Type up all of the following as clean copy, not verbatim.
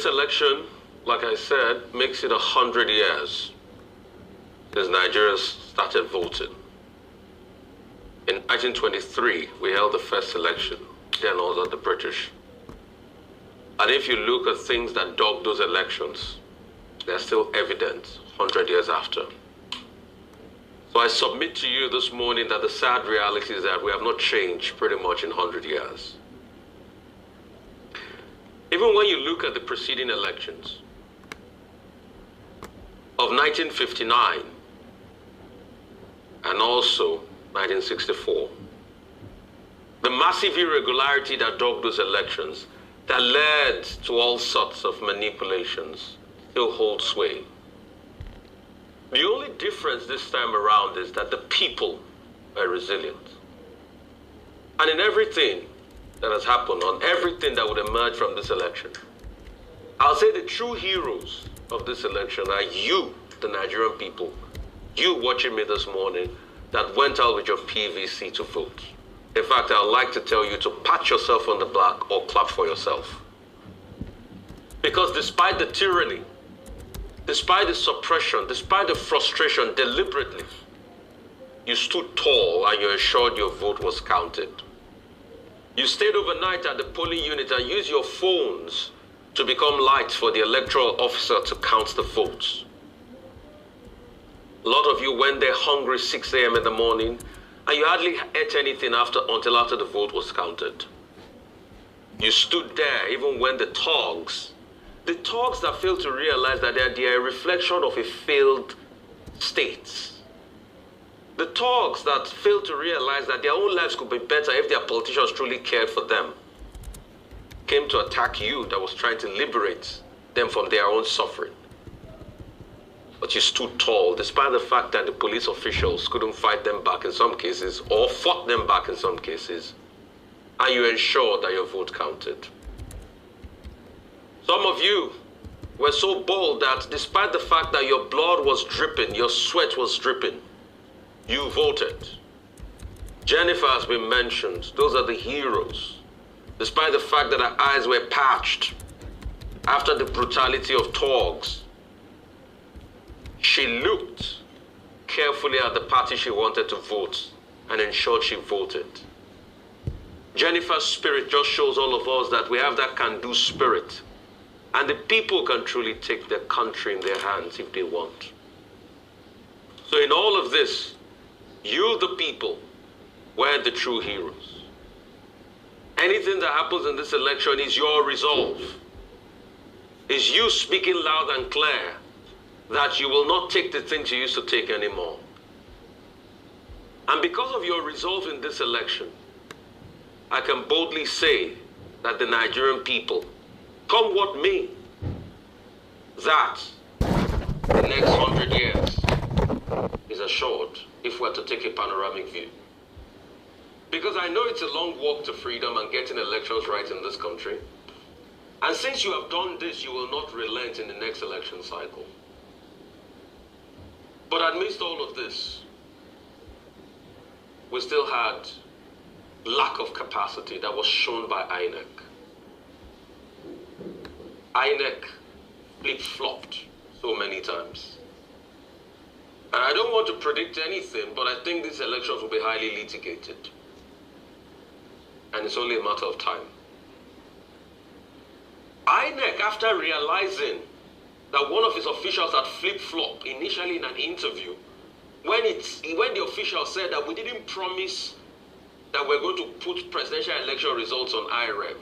this election, like I said, makes it 100 years since Nigerians started voting. In 1923, we held the first election, then under the British. And if you look at things that dogged those elections, they're still evident 100 years after. So I submit to you this morning that the sad reality is that we have not changed pretty much in 100 years. Even when you look at the preceding elections of 1959 and also 1964, the massive irregularity that dogged those elections that led to all sorts of manipulations still hold sway. The only difference this time around is that the people are resilient. And in everything that has happened, on everything that would emerge from this election, I'll say the true heroes of this election are you, the Nigerian people, you watching me this morning that went out with your PVC to vote. In fact, I'd like to tell you to pat yourself on the back or clap for yourself. Because despite the tyranny, despite the suppression, despite the frustration, deliberately, you stood tall and you ensured your vote was counted. You stayed overnight at the polling unit and used your phones to become lights for the electoral officer to count the votes. A lot of you went there hungry 6 a.m. in the morning, and you hardly ate anything until after the vote was counted. You stood there even when the thugs that fail to realize that they are a reflection of a failed state. The thugs that fail to realize that their own lives could be better if their politicians truly cared for them came to attack you that was trying to liberate them from their own suffering. But you stood tall despite the fact that the police officials couldn't fight them back in some cases or fought them back in some cases, and you ensured that your vote counted. Some of you were so bold that despite the fact that your blood was dripping, your sweat was dripping, you voted. Jennifer has been mentioned. Those are the heroes. Despite the fact that her eyes were patched after the brutality of thugs, she looked carefully at the party she wanted to vote and ensured she voted. Jennifer's spirit just shows all of us that we have that can-do spirit. And the people can truly take their country in their hands if they want. So in all of this, you, the people, were the true heroes. Anything that happens in this election is your resolve. Is you speaking loud and clear that you will not take the things you used to take anymore. And because of your resolve in this election, I can boldly say that the Nigerian people, come what may, that the next 100 years is assured if we're to take a panoramic view. Because I know it's a long walk to freedom and getting elections right in this country. And since you have done this, you will not relent in the next election cycle. But amidst all of this, we still had lack of capacity that was shown by Inec. Inec flip-flopped so many times. And I don't want to predict anything, but I think these elections will be highly litigated. And it's only a matter of time. Inec, after realizing that one of his officials had flip-flopped initially in an interview, when the official said that we didn't promise that we're going to put presidential election results on IREV,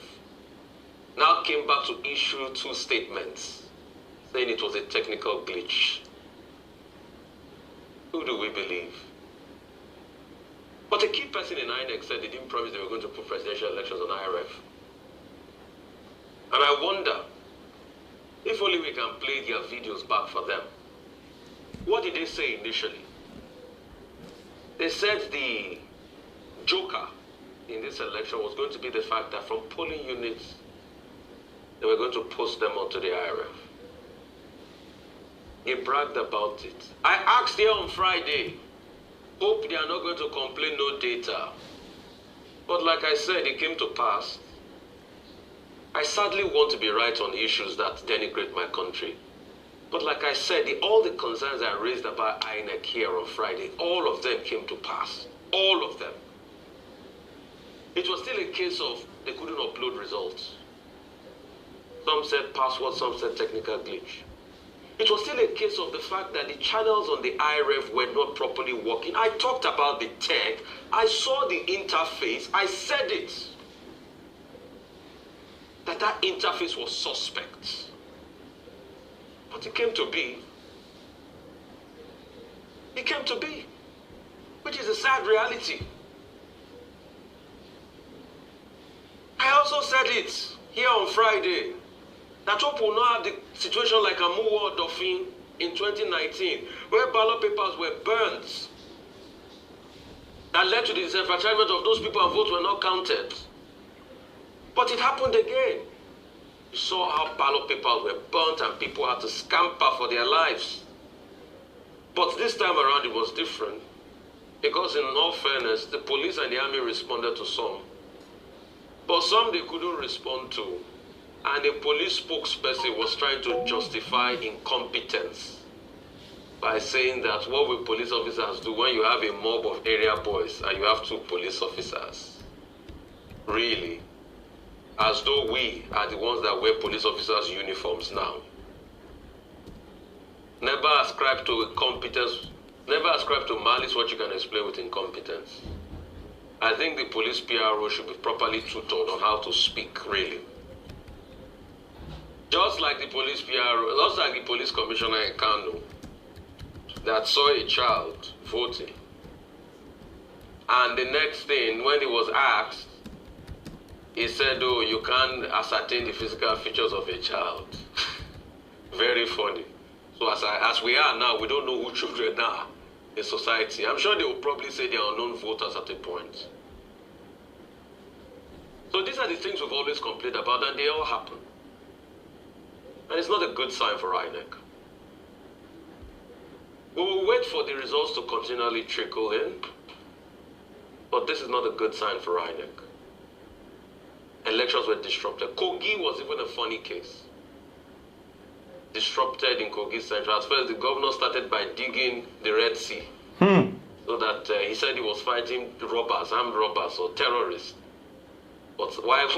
now came back to issue two statements, saying it was a technical glitch. Who do we believe? But a key person in INEC said they didn't promise they were going to put presidential elections on IREV. And I wonder, if only we can play their videos back for them. What did they say initially? They said the joker in this election was going to be the fact that from polling units, they were going to post them onto the IRF. He bragged about it. I asked here on Friday, hope they are not going to complain no data. But like I said, it came to pass. I sadly want to be right on issues that denigrate my country. But like I said, all the concerns I raised about Inec here on Friday, all of them came to pass. All of them. It was still a case of they couldn't upload results. Some said password, some said technical glitch. It was still a case of the fact that the channels on the IREV were not properly working. I talked about the tech. I saw the interface. I said it. That interface was suspect. But it came to be. It came to be. Which is a sad reality. I also said it here on Friday. That hope will not have the situation like Amuwo or Dauphin in 2019, where ballot papers were burnt. That led to the disenfranchisement of those people and votes were not counted. But it happened again. You saw how ballot papers were burnt and people had to scamper for their lives. But this time around it was different. Because in all fairness, the police and the army responded to some. But some they couldn't respond to. And the police spokesperson was trying to justify incompetence by saying that what will police officers do when you have a mob of area boys and you have 2 police officers? Really? As though we are the ones that wear police officers' uniforms now. Never ascribe to incompetence, never ascribe to malice what you can explain with incompetence. I think the police PRO should be properly tutored on how to speak, really. Just like the police PRO, just like the police commissioner in Kano, that saw a child voting. And the next thing, when he was asked, he said, oh, you can't ascertain the physical features of a child. Very funny. So as we are now, we don't know who children are in society. I'm sure they will probably say they are unknown voters at a point. So these are the things we've always complained about, and they all happen. And it's not a good sign for INEC. We will wait for the results to continually trickle in, but this is not a good sign for INEC. Elections were disrupted. Kogi was even a funny case. Disrupted in Kogi Central. At first, the governor started by digging the Red Sea. So that he said he was fighting robbers, armed robbers or terrorists. But while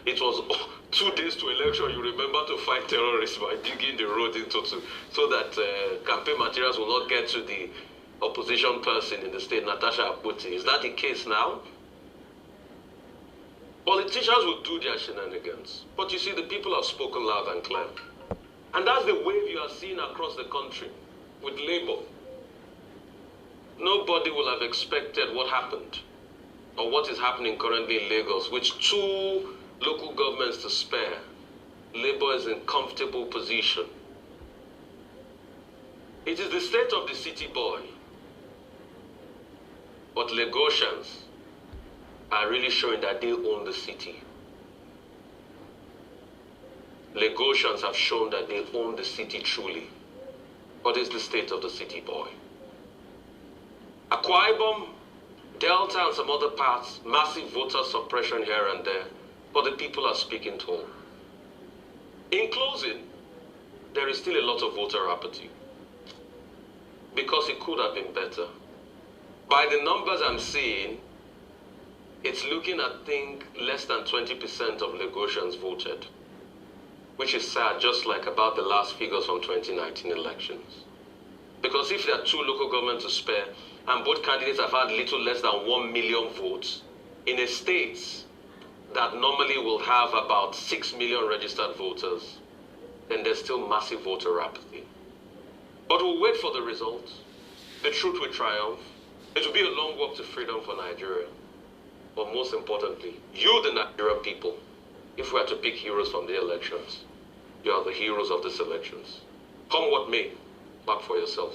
it was 2 days to election, you remember to fight terrorists by digging the road into so that campaign materials will not get to the opposition person in the state, Natasha Akpoti. Is that the case now? Politicians will do their shenanigans. But you see, the people have spoken loud and clear. And that's the wave you are seeing across the country with Labour. Nobody will have expected what happened or what is happening currently in Lagos, with 2 local governments to spare. Labour is in comfortable position. It is the state of the city boy. But Lagosians are really showing that they own the city. Lagosians have shown that they own the city truly. What is the state of the city boy? Akwa Ibom, Delta and some other parts, massive voter suppression here and there, but the people are speaking tone. In closing, there is still a lot of voter apathy because it could have been better. By the numbers I'm seeing, it's looking at, I think, less than 20% of Lagosians voted, which is sad, just like about the last figures from 2019 elections. Because if there are 2 local governments to spare, and both candidates have had little less than 1 million votes, in a state that normally will have about 6 million registered voters, then there's still massive voter apathy. But we'll wait for the results. The truth will triumph. It will be a long walk to freedom for Nigeria. But most importantly, you, the Nigerian people, if we are to pick heroes from the elections, you are the heroes of these elections. Come what may, back for yourself.